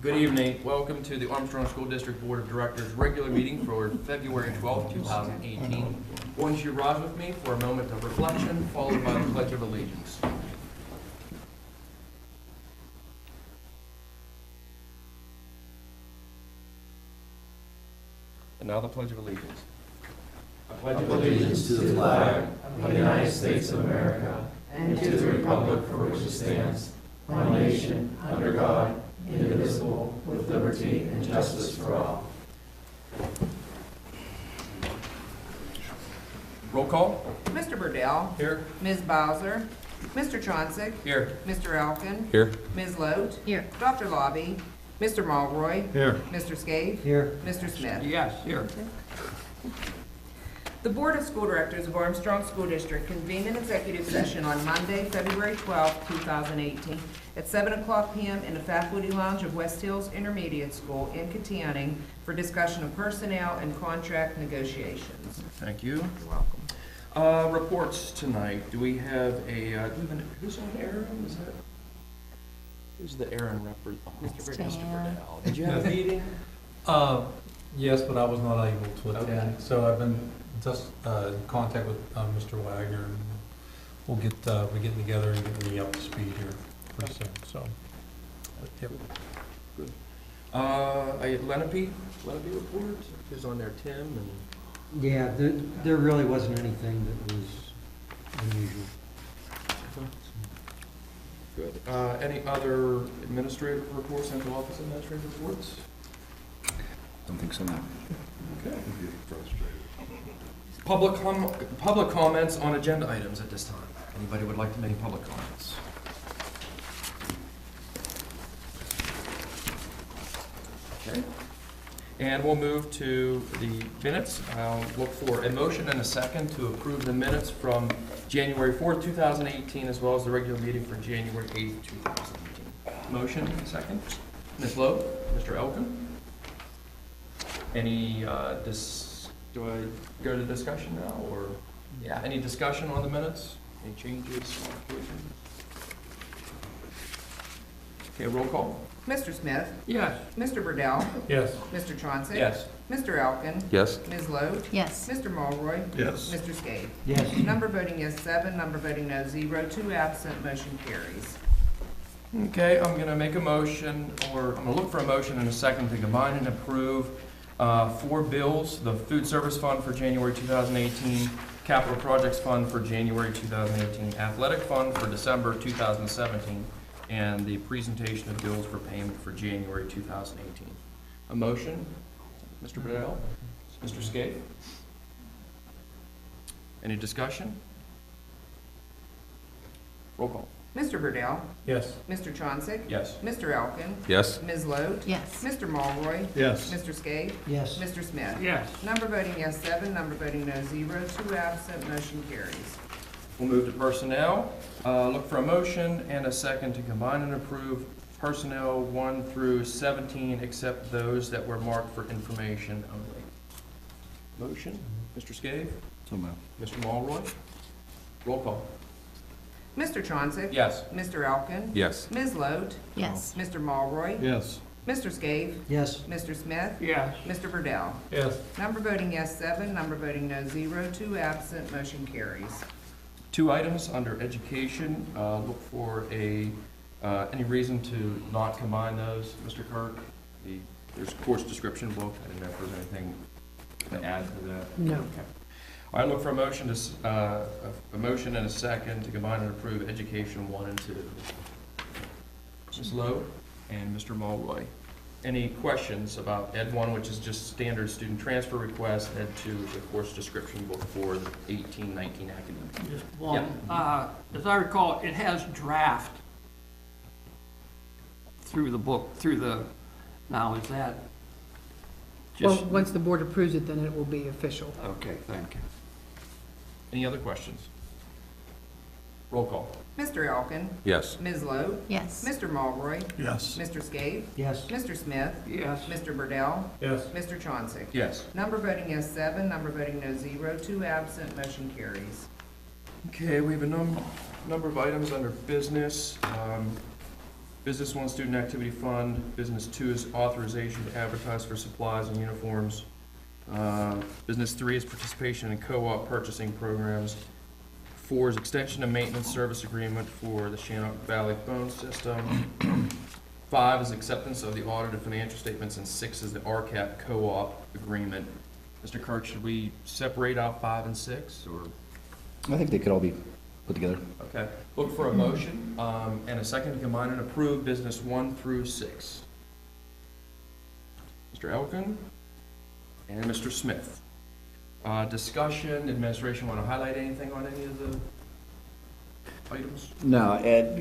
Good evening. Welcome to the Armstrong School District Board of Directors regular meeting for February 12, 2018. Won't you rise with me for a moment of reflection, followed by the Pledge of Allegiance. And now the Pledge of Allegiance. I pledge allegiance to the flag of the United States of America and to the republic for which it stands, one nation, under God, indivisible, with liberty and justice for all. Roll call. Mr. Burdell. Here. Ms. Bowser. Mr. Chauncey. Here. Mr. Elkin. Here. Ms. Lote. Here. Dr. Lobby. Mr. Mulroy. Here. Mr. Scaife. Here. Mr. Smith. Yes, here. The Board of School Directors of Armstrong School District convened an executive session on Monday, February 12, 2018, at 7 o'clock p.m. in the Faculty Lounge of West Hills Intermediate School in Katanning for discussion of personnel and contract negotiations. Thank you. You're welcome. Reports tonight. Do we have a, who's on Aaron? Is that? Who's the Aaron representative? Mr. Burdell. Burdell. Did you have a meeting? Yes, but I was not able to attend. Okay. So I've been just in contact with Mr. Wagner, and we'll get we're getting together and getting me up to speed here pretty soon. So, yep. Good. A Lenape report. Who's on there? Tim and. Yeah, there really wasn't anything that was unusual. Good. Any other administrative reports, central office administrative reports? Don't think so now. Okay. Public comments on agenda items at this time. Anybody would like to make public comments? Okay. And we'll move to the minutes. I'll look for a motion and a second to approve the minutes from January 4th, 2018, as well as the regular meeting for January 8th, 2018. Motion and second. Ms. Lowe, Mr. Elkin. Any, do I go to discussion now, or, yeah, any discussion on the minutes? Any changes, modifications? Okay, roll call. Mr. Smith. Yes. Mr. Burdell. Yes. Mr. Chauncey. Yes. Mr. Elkin. Yes. Ms. Lote. Yes. Mr. Mulroy. Yes. Mr. Scaife. Yes. Number voting yes 7, number voting no 0, 2 absent, motion carries. Okay, I'm gonna make a motion, or I'm gonna look for a motion and a second to combine and approve 4 bills: the Food Service Fund for January 2018, Capital Projects Fund for January 2018, Athletic Fund for December 2017, and the presentation of bills for payment for January 2018. A motion, Mr. Burdell, Mr. Scaife. Any discussion? Roll call. Mr. Burdell. Yes. Mr. Chauncey. Yes. Mr. Elkin. Yes. Ms. Lote. Yes. Mr. Mulroy. Yes. Mr. Scaife. Yes. Mr. Smith. Yes. Number voting yes 7, number voting no 0, 2 absent, motion carries. We'll move to personnel. Look for a motion and a second to combine and approve personnel 1 through 17, except those that were marked for information only. Motion, Mr. Scaife, So moved. Mr. Mulroy. Roll call. Mr. Chauncey. Yes. Mr. Elkin. Yes. Ms. Lote. Yes. Mr. Mulroy. Yes. Mr. Scaife. Yes. Mr. Smith. Yes. Mr. Burdell. Yes. Number voting yes 7, number voting no 0, 2 absent, motion carries. 2 items under education. Look for any reason to not combine those, Mr. Kirk? There's a course description book. I didn't know if there's anything to add to that. No. Okay. I look for a motion a motion and a second to combine and approve education 1 and 2. Ms. Lowe and Mr. Mulroy. Any questions about Ed 1, which is just standard student transfer request, Ed 2 is the course description book for the 18-19 academic year? Just one. As I recall, it has draft through the book, now is that Well, just? once the board approves it, then it will be official. Okay, thank you. Any other questions? Roll call. Mr. Elkin. Yes. Ms. Lote. Yes. Mr. Mulroy. Yes. Mr. Scaife. Yes. Mr. Smith. Yes. Mr. Burdell. Yes. Mr. Chauncey. Yes. Number voting yes 7, number voting no 0, 2 absent, motion carries. Okay, we have a number of items under business. Business 1, Student Activity Fund. Business 2 is authorization to advertise for supplies and uniforms. Business 3 is participation in co-op purchasing programs. 4 is extension of maintenance service agreement for the Shannock Valley phone system. 5 is acceptance of the audited financial statements, and 6 is the RCAP co-op agreement. Mr. Kirk, should we separate out 5 and 6, or? I think they could all be put together. Okay, look for a motion, and a second to combine and approve business 1 through 6. Mr. Elkin and Mr. Smith. Discussion, administration want to highlight anything on any of the items? No, Ed,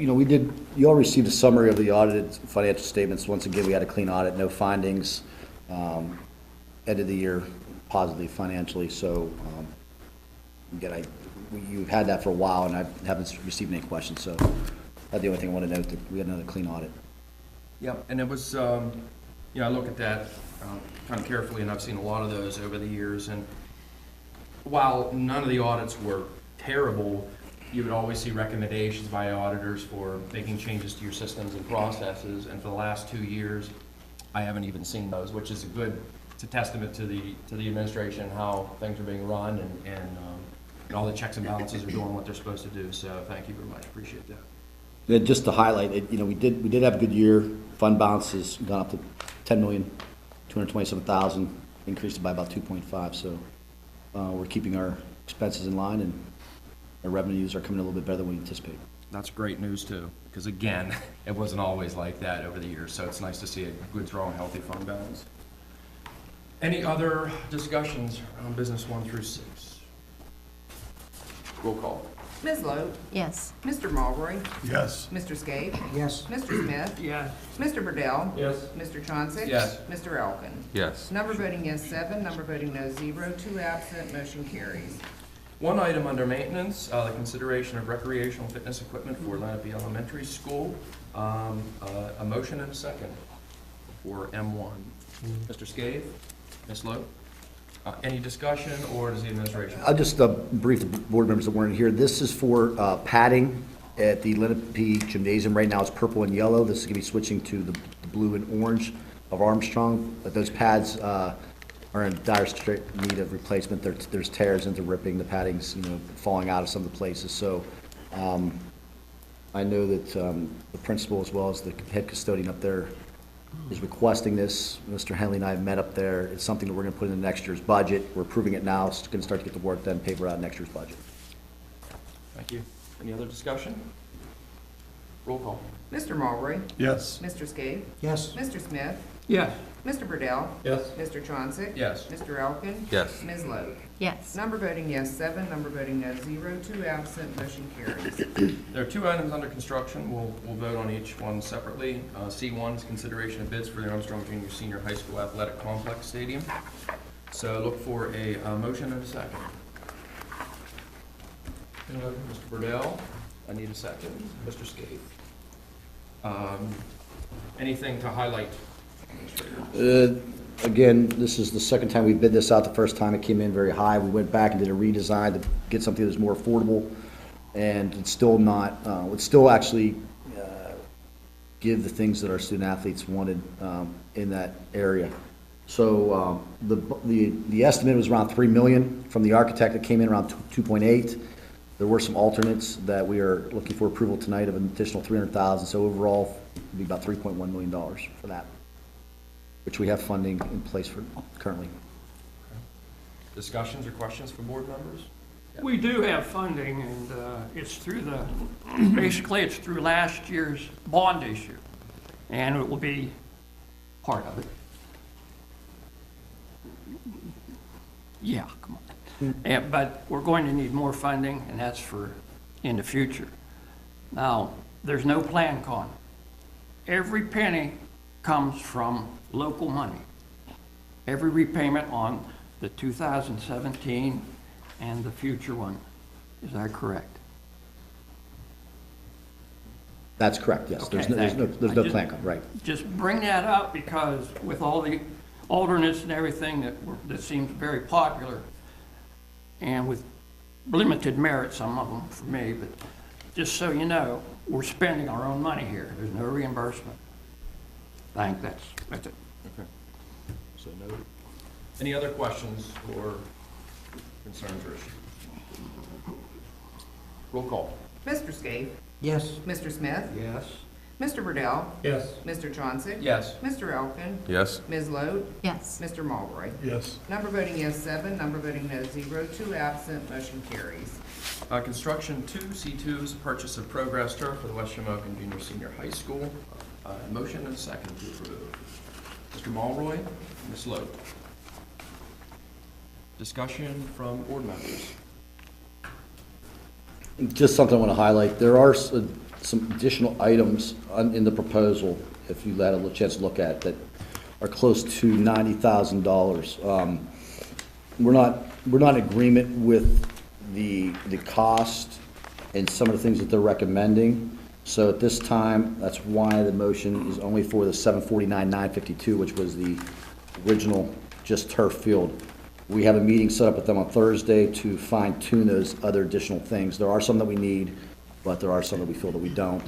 you all received a summary of the audited financial statements. Once again, we had a clean audit, no findings. Ended the year positively financially, so, again, you've had that for a while, and I haven't received any questions, so that's the only thing I want to note, that we had another clean audit. Yep, and it was, I look at that kind of carefully, and I've seen a lot of those over the years, and while none of the audits were terrible, you would always see recommendations by auditors for making changes to your systems and processes, and for the last 2 years, I haven't even seen those, which is it's a testament to the administration, how things are being run, and all the checks and balances are doing what they're supposed to do, so thank you very much, appreciate that. And just to highlight, we did have a good year. Fund balance has gone up to $10,227,000, increased by about 2.5, so we're keeping our expenses in line, and our revenues are coming a little bit better than we anticipate. That's great news too, because again, it wasn't always like that over the years, so it's nice to see a good, strong, healthy fund balance. Any other discussions on business 1 through 6? Roll call. Ms. Logue, Yes. Mr. Mulberry, Yes. Mr. Scape, Yes. Mr. Smith, Yes. Mr. Burdell, Yes. Mr. Chauncey. Yes. Mr. Elkin. Yes. Number voting yes 7, number voting no 0, 2 absent, motion carries. One item under maintenance, the consideration of recreational fitness equipment for Lenape Elementary School. A motion and a second for M1. Mr. Scaife, Ms. Lowe, any discussion, or does the administration? I'll just brief the board members that weren't here. This is for padding at the Lenape Gymnasium. Right now it's purple and yellow. This is going to be switching to the blue and orange of Armstrong. But those pads are in dire need of replacement. There's tears into ripping. The padding's falling out of some of the places. So I know that the principal, as well as the head custodian up there, is requesting this. Mr. Henley and I have met up there. It's something that we're going to put in the next year's budget. We're approving it now. It's going to start to get the work done, paper out next year's budget. Thank you. Any other discussion? Roll call. Mr. Mulberry, Yes. Mr. Scape, Yes. Mr. Smith, Yes. Mr. Burdell, Yes. Mr. Chauncey. Yes. Mr. Elkin. Yes. Ms. Logue. Yes. Number voting yes 7, number voting no 0, 2 absent, motion carries. There are 2 items under construction. We'll vote on each one separately. C1 is consideration of bids for the Armstrong Junior Senior High School Athletic Complex Stadium. So look for a motion and a second. Mr. Burdell, I need a second. Mr. Scaife. Anything to highlight? Again, this is the second time we bid this out. The first time it came in very high. We went back and did a redesign to get something that's more affordable, and it's still not, would still actually give the things that our student athletes wanted in that area. So the estimate was around $3 million from the architect. That came in around 2.8. There were some alternates that we are looking for approval tonight of an additional $300,000. So overall, it'd be about $3.1 million for that, which we have funding in place for currently. Discussions or questions for board members? We do have funding, and it's through basically it's through last year's bond issue, and it will be part of it. Yeah, come on. But we're going to need more funding, and that's for in the future. Now, there's no plan con. Every penny comes from local money. Every repayment on the 2017 and the future one. Is that correct? That's correct, yes. Okay, There's thank no you. plan, right. Just bring that up because with all the alternates and everything that seems very popular, and with limited merit, some of them for me, but just so you know, we're spending our own money here. There's no reimbursement. I think that's it. Okay. So noted. Any other questions or concerns or issues? Roll call. Mr. Scaife, Yes. Mr. Smith, Yes. Mr. Burdell, Yes. Mr. Chauncey, Yes. Mr. Elkin, Yes. Ms. Lode, Yes. Mr. Mulroy. Yes. Number voting yes, 7. Number voting no, 0. 2 absent. Motion carries. Construction 2, C2 is purchase of Progress Turf for the West Shamokin Junior Senior High School. Motion and second to approve. Mr. Mulroy, Ms. Lowe. Discussion from board members. Just something I want to highlight, there are some additional items in the proposal, if you had a chance to look at, that are close to $90,000. We're not in agreement with the cost and some of the things that they're recommending. So at this time, that's why the motion is only for the $749,952, which was the original just turf field. We have a meeting set up with them on Thursday to fine tune those other additional things. There are some that we need, but there are some that we feel that we don't.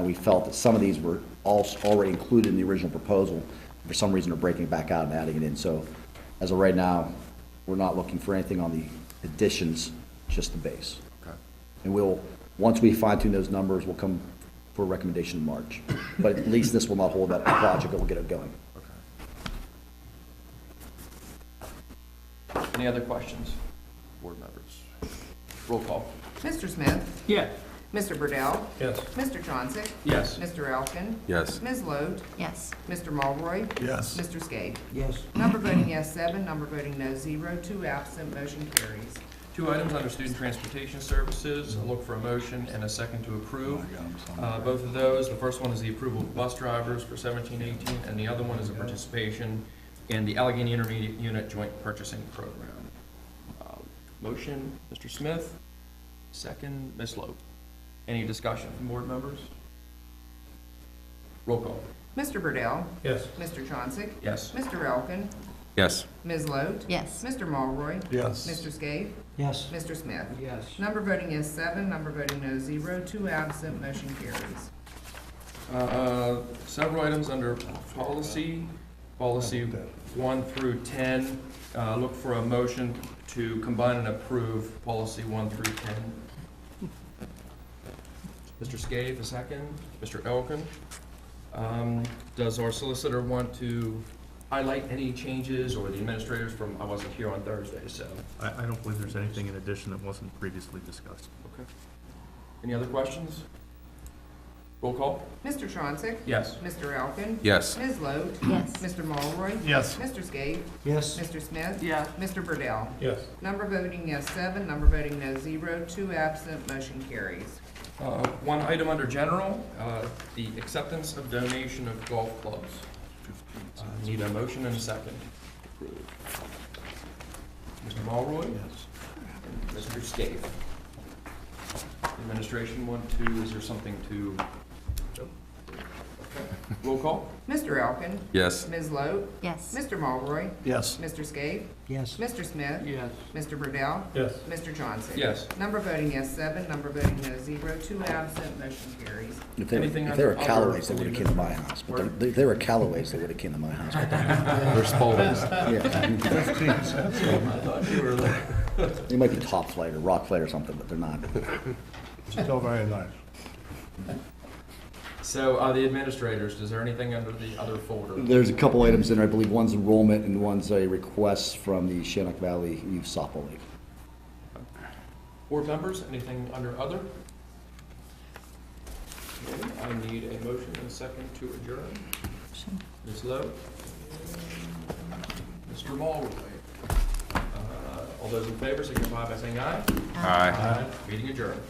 We felt that some of these were already included in the original proposal. For some reason, they're breaking it back out and adding it in. So as of right now, we're not looking for anything on the additions, just the base. Okay. And once we fine tune those numbers, we'll come for a recommendation in March. But at least this will not hold up the project, it will get it going. Okay. Any other questions, board members? Roll call. Mr. Smith, Yes. Mr. Burdell, Yes. Mr. Chauncey, Yes. Mr. Elkin, Yes. Ms. Lode, Yes. Mr. Mulroy, Yes. Mr. Scaife. Yes. Number voting yes, 7. Number voting no, 0. 2 absent. Motion carries. 2 items under student transportation services. I'll look for a motion and a second to approve. Both of those, the first one is the approval of bus drivers for 17-18, and the other one is a participation in the Allegheny Intermediate Unit Joint Purchasing Program. Motion, Mr. Smith. Second, Ms. Lowe. Any discussion from board members? Roll call. Mr. Burdell, Yes. Mr. Chauncey, Yes. Mr. Elkin, Yes. Ms. Lode, Yes. Mr. Mulroy, Yes. Mr. Scaife, Yes. Mr. Smith. Yes. Number voting yes, 7. Number voting no, 0. 2 absent. Motion carries. Several items under policy 1 through 10. Look for a motion to combine and approve policy 1 through 10. Mr. Scaife, a second. Mr. Elkin. Does our solicitor want to highlight any changes, or the administrators I wasn't here on Thursday, so. I don't believe there's anything in addition that wasn't previously discussed. Okay. Any other questions? Roll call? Mr. Chauncey, Yes. Mr. Elkin, Yes. Ms. Lode, Yes. Mr. Mulroy, Yes. Mr. Scaife, Yes. Mr. Smith, Yes. Mr. Burdell. Yes. Number voting yes, 7. Number voting no, 0. 2 absent. Motion carries. One item under general, the acceptance of donation of golf clubs. Need a motion and a second. Mr. Mulroy? Yes. And Mr. Scaife. Administration want to, is there something to? Okay. Roll call? Mr. Elkin, Yes. Ms. Lode, Yes. Mr. Mulroy, Yes. Mr. Scaife, Yes. Mr. Smith, Yes. Mr. Burdell, Yes. Mr. Chauncey. Yes. Number voting yes, 7. Number voting no, 0. 2 absent. Motion carries. If they Anything were under Callaways, they other- would have came to my house. But if they were Callaways, they would have came to my house. They're Spaldings. Yeah. They might be top flight or rock flight or something, but they're not. Still very nice. So, the administrators, is there anything under the other folder? There's a couple items in there. I believe one's enrollment and one's a request from the Shannock Valley Youth Softball League. Board members, anything under other? Okay, I need a motion and a second to adjourn. Ms. Lowe? Mr. Mulroy? All those in favor signify by saying aye. Aye. Meeting adjourned.